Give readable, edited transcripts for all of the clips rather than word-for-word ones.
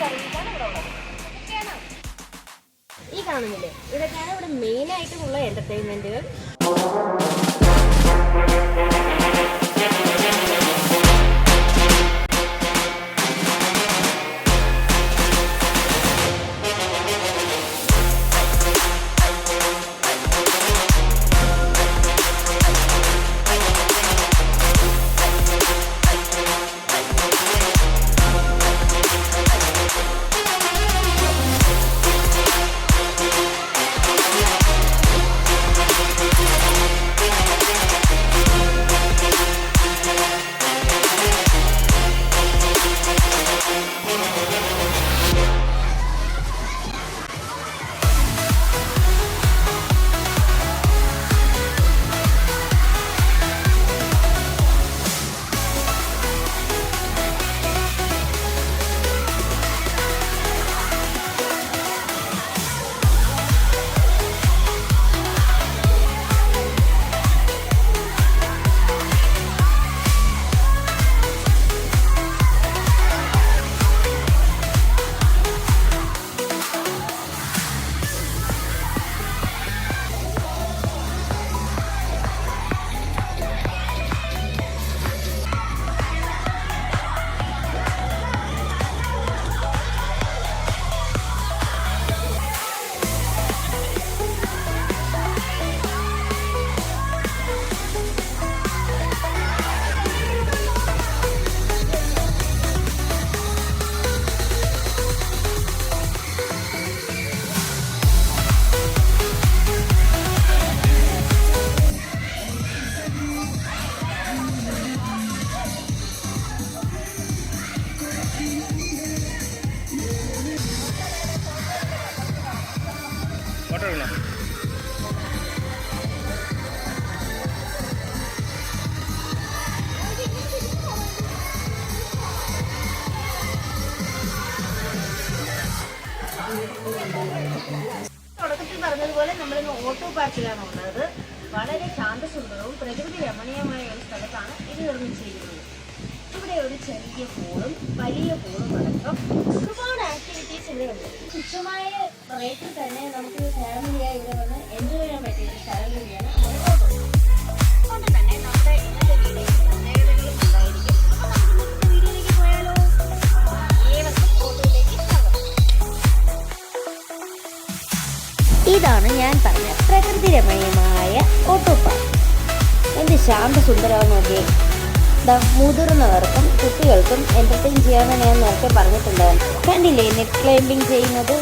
സർവീസാണ് ഇവിടെ ഉള്ളത്. ഓക്കെയാണോ? ഈ കാണുന്നില്ലേ, ഇതൊക്കെയാണ് ഇവിടെ മെയിനായിട്ടുള്ള എൻ്റർടൈൻമെൻറ്റുകൾ. തുടക്കത്തിൽ പറഞ്ഞതുപോലെ നമ്മളിന്ന് ഓട്ടോ പാർക്കിലാണ് ഉള്ളത്. വളരെ ശാന്തസുന്ദരവും പ്രകൃതി രമണീയമായ ഒരു സ്ഥലത്താണ് ഇത് നിർമ്മിച്ചിരിക്കുന്നത്. ഇവിടെ ഒരു ചെറിയ പൂളും വലിയ പൂളും അടക്കം ഒരുപാട് ആക്ടിവിറ്റീസ് ഇവിടെ ഉണ്ട്. തുച്ഛമായ റേറ്റിൽ തന്നെ നമുക്ക് ഫാമിലിയായി ഇവിടെ വന്ന് എൻജോയ് ചെയ്യാൻ പറ്റിയ ഒരു സ്ഥലം കൂടിയാണ് ഓട്ടോ. അതുകൊണ്ട് തന്നെ നമ്മുടെ ഇന്നത്തെ വീഡിയോയിൽ പ്രത്യേകതകളും ഉണ്ടായിരിക്കും. അപ്പോൾ നമുക്ക് ഇന്നത്തെ വീഡിയോയിലേക്ക് പോയാലോ? ഏവർക്കും ഓട്ടോയിലേക്ക് സ്വാഗതം. ഇതാണ് ഞാൻ പറഞ്ഞ പ്രകൃതി രമണീയമായ ഓട്ടോ പാർക്ക്. എന്ത് ശാന്തസുന്ദരമെന്ന് നോക്കിയേ. മുതിർന്നവർക്കും കുട്ടികൾക്കും എൻ്റർടൈൻ ചെയ്യാമെന്ന് ഞാൻ നേരത്തെ പറഞ്ഞിട്ടുണ്ടായിരുന്നു. കണ്ടില്ലേ നെറ്റ് ക്ലൈംബിംഗ് ചെയ്യുന്നത്?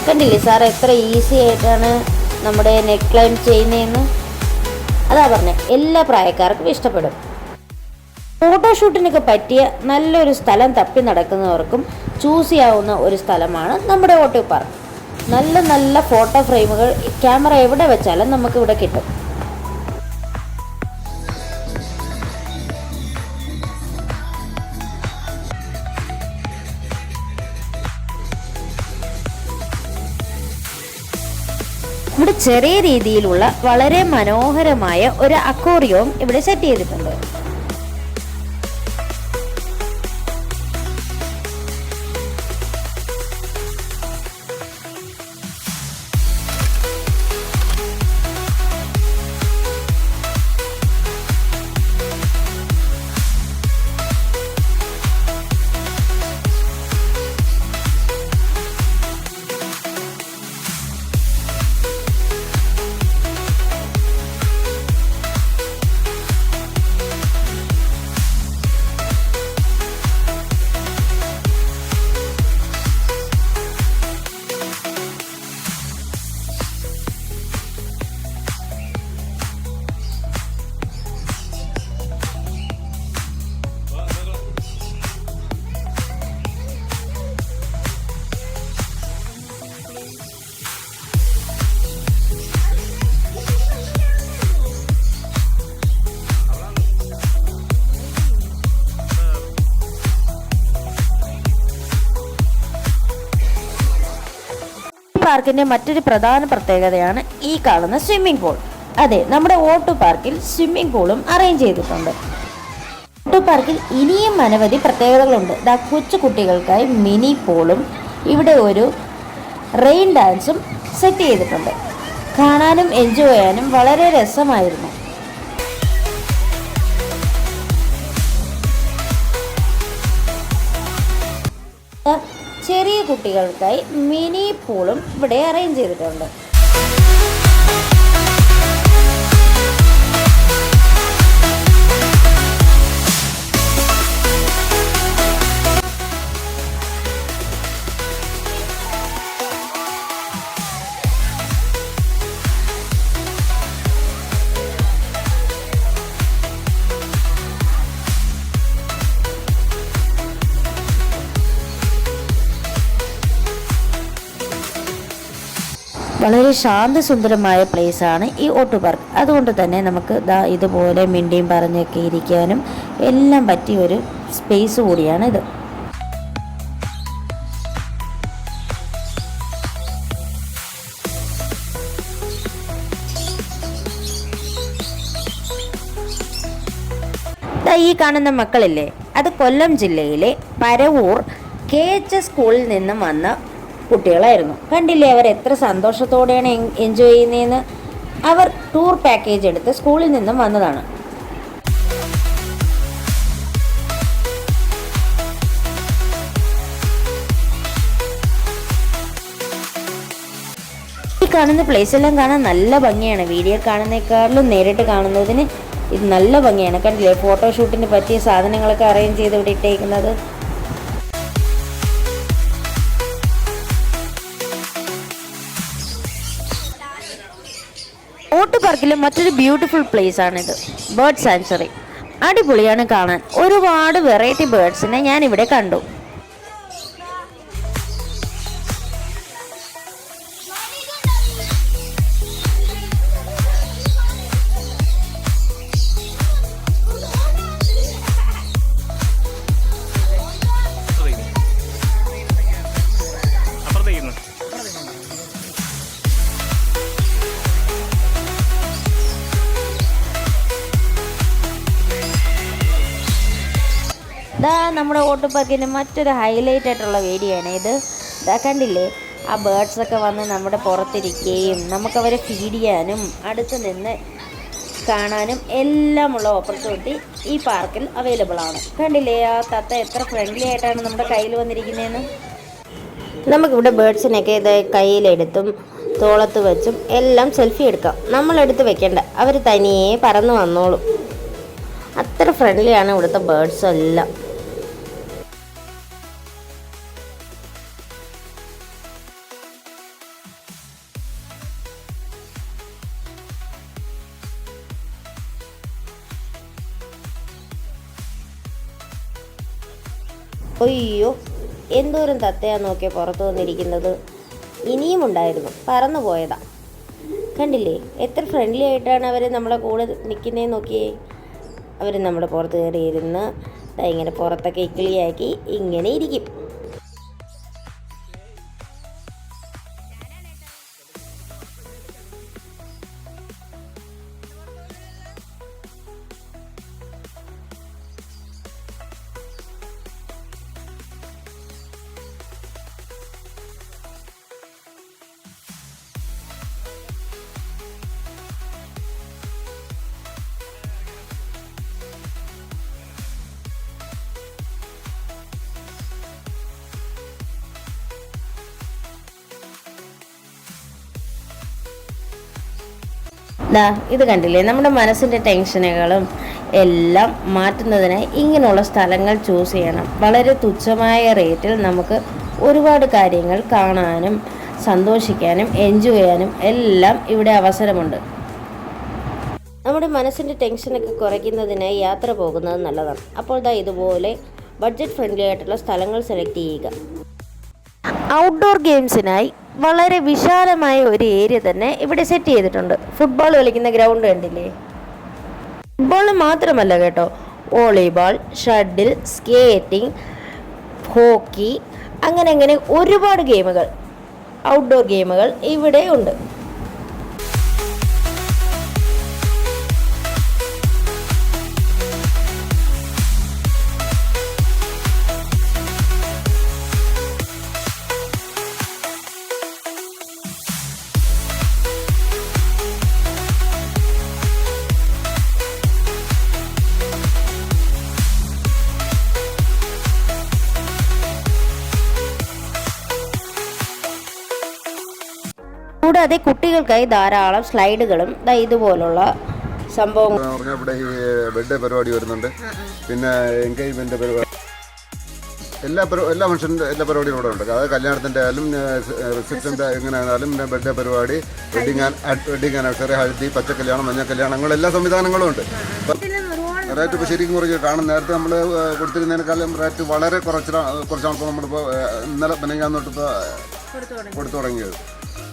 കണ്ടില്ലേ സാർ എത്ര ഈസി ആയിട്ടാണ് നമ്മുടെ നെക്ക് ക്ലൈം ചെയ്യുന്നതെന്ന്. അതാ പറഞ്ഞ എല്ലാ പ്രായക്കാർക്കും ഇഷ്ടപ്പെടും. ഫോട്ടോഷൂട്ടിനൊക്കെ പറ്റിയ നല്ലൊരു സ്ഥലം തപ്പി നടക്കുന്നവർക്കും ചൂസ് ചെയ്യാവുന്ന ഒരു സ്ഥലമാണ് നമ്മുടെ ഓട്ടോ പാർക്ക്. നല്ല നല്ല ഫോട്ടോ ഫ്രെയിമുകൾ ക്യാമറ എവിടെ വെച്ചാലും നമുക്കിവിടെ കിട്ടും. ഇവിടെ ചെറിയ രീതിയിലുള്ള വളരെ മനോഹരമായ ഒരു അക്വേറിയവും ഇവിടെ സെറ്റ് ചെയ്തിട്ടുണ്ട്. പാർക്കിന്റെ മറ്റൊരു പ്രധാന പ്രത്യേകതയാണ് ഈ കാണുന്ന സ്വിമ്മിംഗ് പൂൾ. അതെ, നമ്മുടെ ഓട്ടു പാർക്കിൽ സ്വിമ്മിംഗ് പൂളും അറേഞ്ച് ചെയ്തിട്ടുണ്ട്. ഓട്ടു പാർക്കിൽ ഇനിയും അനവധി പ്രത്യേകതകളുണ്ട്. കൊച്ചു കുട്ടികൾക്കായി മിനി പൂളും ഇവിടെ ഒരു റെയിൻ ഡാൻസും സെറ്റ് ചെയ്തിട്ടുണ്ട്. കാണാനും എൻജോയ് ചെയ്യാനും വളരെ രസമായിരുന്നു. ചെറിയ കുട്ടികൾക്കായി മിനി പൂളും ഇവിടെ അറേഞ്ച് ചെയ്തിട്ടുണ്ട്. വളരെ ശാന്തസുന്ദരമായ പ്ലേസാണ് ഈ ഓട്ടു പാർക്ക്. അതുകൊണ്ട് തന്നെ നമുക്ക് ഇതുപോലെ മിണ്ടിയും പറഞ്ഞൊക്കെ ഇരിക്കാനും എല്ലാം പറ്റിയ ഒരു സ്പേസ് കൂടിയാണ് ഇത്. ഈ കാണുന്ന മക്കളില്ലേ, അത് കൊല്ലം ജില്ലയിലെ പരവൂർ KHS സ്കൂളിൽ നിന്നും വന്ന കുട്ടികളായിരുന്നു. കണ്ടില്ലേ അവർ എത്ര സന്തോഷത്തോടെയാണ് എൻജോയ് ചെയ്യുന്നതെന്ന്. അവർ ടൂർ പാക്കേജ് എടുത്ത് സ്കൂളിൽ നിന്നും വന്നതാണ്. ഈ കാണുന്ന പ്ലേസ് എല്ലാം കാണാൻ നല്ല ഭംഗിയാണ്. വീഡിയോ കാണുന്നേക്കാളും നേരിട്ട് കാണുന്നതിന് ഇത് നല്ല ഭംഗിയാണ്. കണ്ടില്ലേ ഫോട്ടോഷൂട്ടിന് പറ്റിയ സാധനങ്ങളൊക്കെ അറേഞ്ച് ചെയ്ത് ഇവിടെ ഇട്ടേക്കുന്നത്. ഓട്ടു പാർക്കിലെ മറ്റൊരു ബ്യൂട്ടിഫുൾ പ്ലേസ് ആണിത്, ബേർഡ് സാങ്ച്വറി. അടിപൊളിയാണ് കാണാൻ. ഒരുപാട് വെറൈറ്റി ബേർഡ്സിനെ ഞാൻ ഇവിടെ കണ്ടു. നമ്മുടെ ഓട്ടു പാർക്കിൻ്റെ മറ്റൊരു ഹൈലൈറ്റ് ആയിട്ടുള്ള വീഡിയോ ആണ് ഇത്. കണ്ടില്ലേ ആ ബേർഡ്സൊക്കെ വന്ന് നമ്മുടെ പുറത്തിരിക്കുകയും നമുക്കവരെ ഫീഡ് ചെയ്യാനും അടുത്ത് നിന്ന് കാണാനും എല്ലാമുള്ള ഓപ്പർച്യൂണിറ്റി ഈ പാർക്കിൽ അവൈലബിൾ ആണ്. കണ്ടില്ലേ ആ തത്ത എത്ര ഫ്രണ്ട്ലി ആയിട്ടാണ് നമ്മുടെ കയ്യിൽ വന്നിരിക്കുന്നതെന്ന്. നമുക്കിവിടെ ബേർഡ്സിനൊക്കെ ഇത് കയ്യിലെടുത്തും തോളത്ത് വെച്ചും എല്ലാം സെൽഫി എടുക്കാം. നമ്മളെടുത്ത് വെക്കേണ്ട, അവർ തനിയെ പറന്ന് വന്നോളും. അത്ര ഫ്രണ്ട്ലിയാണ് ഇവിടുത്തെ ബേർഡ്സ് എല്ലാം. അയ്യോ, എന്തോരം തത്തയാ നോക്കിയ പുറത്തു വന്നിരിക്കുന്നത്. ഇനിയും ഉണ്ടായിരുന്നു, പറന്നു പോയതാ. കണ്ടില്ലേ എത്ര ഫ്രണ്ട്ലി ആയിട്ടാണ് അവർ നമ്മളെ കൂടെ നിൽക്കുന്നതെന്ന് നോക്കിയേ. അവർ നമ്മുടെ പുറത്ത് കയറിയിരുന്ന് ഇങ്ങനെ പുറത്തൊക്കെ ഇക്കിളിയാക്കി ഇങ്ങനെ ഇരിക്കും. ഇത് കണ്ടില്ലേ, നമ്മുടെ മനസ്സിൻ്റെ ടെൻഷനുകളും എല്ലാം മാറ്റുന്നതിനായി ഇങ്ങനെയുള്ള സ്ഥലങ്ങൾ ചൂസ് ചെയ്യണം. വളരെ തുച്ഛമായ റേറ്റിൽ നമുക്ക് ഒരുപാട് കാര്യങ്ങൾ കാണാനും സന്തോഷിക്കാനും എൻജോയ് ചെയ്യാനും എല്ലാം ഇവിടെ അവസരമുണ്ട്. നമ്മുടെ മനസ്സിൻ്റെ ടെൻഷനൊക്കെ കുറയ്ക്കുന്നതിനായി യാത്ര പോകുന്നത് നല്ലതാണ്. അപ്പോൾ ഇതുപോലെ ബഡ്ജറ്റ് ഫ്രണ്ട്ലി ആയിട്ടുള്ള സ്ഥലങ്ങൾ സെലക്ട് ചെയ്യുക. ഔട്ട്ഡോർ ഗെയിംസിനായി വളരെ വിശാലമായ ഒരു ഏരിയ തന്നെ ഇവിടെ സെറ്റ് ചെയ്തിട്ടുണ്ട്. ഫുട്ബോൾ കളിക്കുന്ന ഗ്രൗണ്ട് കണ്ടില്ലേ. ഫുട്ബോൾ മാത്രമല്ല കേട്ടോ, വോളിബോൾ, ഷട്ടിൽ, സ്കേറ്റിംഗ്, ഹോക്കി, അങ്ങനെ ഒരുപാട് ഗെയിമുകൾ ഔട്ട്ഡോർ ഗെയിമുകൾ ഇവിടെയുണ്ട്. കൂടാതെ കുട്ടികൾക്കായി ധാരാളം സ്ലൈഡുകളും ഇതുപോലുള്ള സംഭവങ്ങൾ. ഇവിടെ ഈ ബർത്ത്ഡേ പരിപാടി വരുന്നുണ്ട്, പിന്നെ എൻഗേജ്മെന്റ് പരിപാടി, എല്ലാ മനുഷ്യൻ്റെ എല്ലാ പരിപാടിയും ഇവിടെ ഉണ്ട്. അതായത് കല്യാണത്തിൻ്റെ ആയാലും റിസപ്ഷൻ്റെ എങ്ങനെ ആയാലും ബർത്ത്ഡേ പരിപാടി, വെഡിങ് ആനിവേഴ്സറി, ഹൽദി, പച്ചക്കല്യാണം, മഞ്ഞ കല്യാണം, അങ്ങനെ എല്ലാ സംവിധാനങ്ങളും ഉണ്ട്. റേറ്റ് ഇപ്പോൾ ശരിക്കും കുറച്ച് കാണും. നേരത്തെ നമ്മൾ കൊടുത്തിരുന്നതിനേക്കാളും റേറ്റ് വളരെ കുറച്ചാണ് ഇപ്പോൾ നമ്മളിപ്പോൾ ഇന്നലെ ഞാൻ തൊട്ടിപ്പോൾ കൊടുത്തു തുടങ്ങിയത്.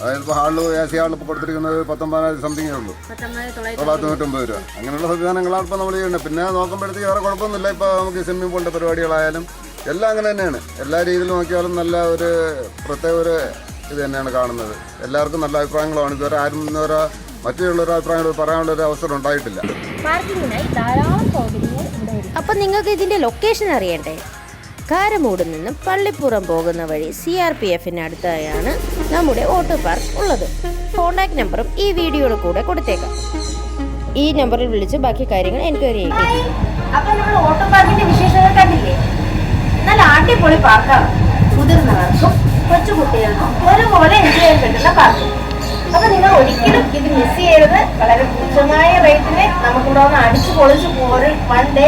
അതായത് ഇപ്പോൾ ഹാളിൽ AC ഹാളിൽ ഇപ്പോൾ കൊടുത്തിരിക്കുന്നത് 19,000 സംതിങ്ങേ ഉള്ളൂ, 990 രൂപ. അങ്ങനെയുള്ള സംവിധാനങ്ങളാണ് ഇപ്പോൾ നമ്മൾ ചെയ്യുന്നത്. പിന്നെ നോക്കുമ്പോഴത്തേക്ക് വേറെ കുഴപ്പമൊന്നുമില്ല. ഇപ്പോൾ നമുക്ക് സ്വിമ്മിംഗ് പൂളിൻ്റെ പരിപാടികളായാലും എല്ലാം അങ്ങനെ തന്നെയാണ്. എല്ലാ രീതിയിലും നോക്കിയാലും നല്ല ഒരു പ്രത്യേക ഒരു ഇത് തന്നെയാണ് കാണുന്നത്. എല്ലാവർക്കും നല്ല അഭിപ്രായങ്ങളാണ്. ഇതുവരെ ആരും ഇന്നുവരെ മറ്റുള്ളൊരു അഭിപ്രായങ്ങൾ പറയാനുള്ള ഒരു അവസരം ഉണ്ടായിട്ടില്ല. അപ്പം നിങ്ങൾക്ക് ഇതിൻ്റെ ലൊക്കേഷൻ അറിയണ്ടേ? കാരമൂട് നിന്നും പള്ളിപ്പുറം പോകുന്ന വഴി CRPFന് അടുത്തായാണ് നമ്മുടെ ഓട്ടോ പാർക്ക് ഉള്ളത്. കോൺടാക്ട് നമ്പറും ഈ വീഡിയോയുടെ കൂടെ കൊടുത്തേക്കാം. ഈ നമ്പറിൽ വിളിച്ച് ബാക്കി കാര്യങ്ങൾ എൻക്വയറി ചെയ്യും. അപ്പൊ നമ്മൾ ഓട്ടോ പാർക്കിന്റെ വിശേഷങ്ങൾ കണ്ടില്ലേ? നല്ല അടിപൊളി പാർക്കാണ്. മുതിർന്നവർക്കും കൊച്ചുകുട്ടികൾക്കും ഒരുപോലെ എൻജോയ് ചെയ്യാൻ പറ്റുന്ന പാർക്ക്. അപ്പൊ നിങ്ങൾ ഒരിക്കലും ഇത് മിസ് ചെയ്യരുത്. വളരെ തുച്ഛമായ റേറ്റിന് നമുക്കിവിടെ ഒന്ന് അടിച്ചു പൊളിച്ച് വൺ ഡേ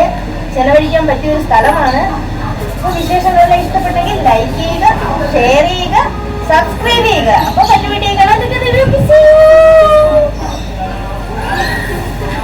ചെലവഴിക്കാൻ പറ്റിയ ഒരു സ്ഥലമാണ്. വിശേഷങ്ങളെല്ലാം ഇഷ്ടപ്പെട്ടെങ്കിൽ ലൈക്ക് ചെയ്യുക, ഷെയർ ചെയ്യുക, സബ്സ്ക്രൈബ് ചെയ്യുക. അപ്പൊ മറ്റു വീഡിയോ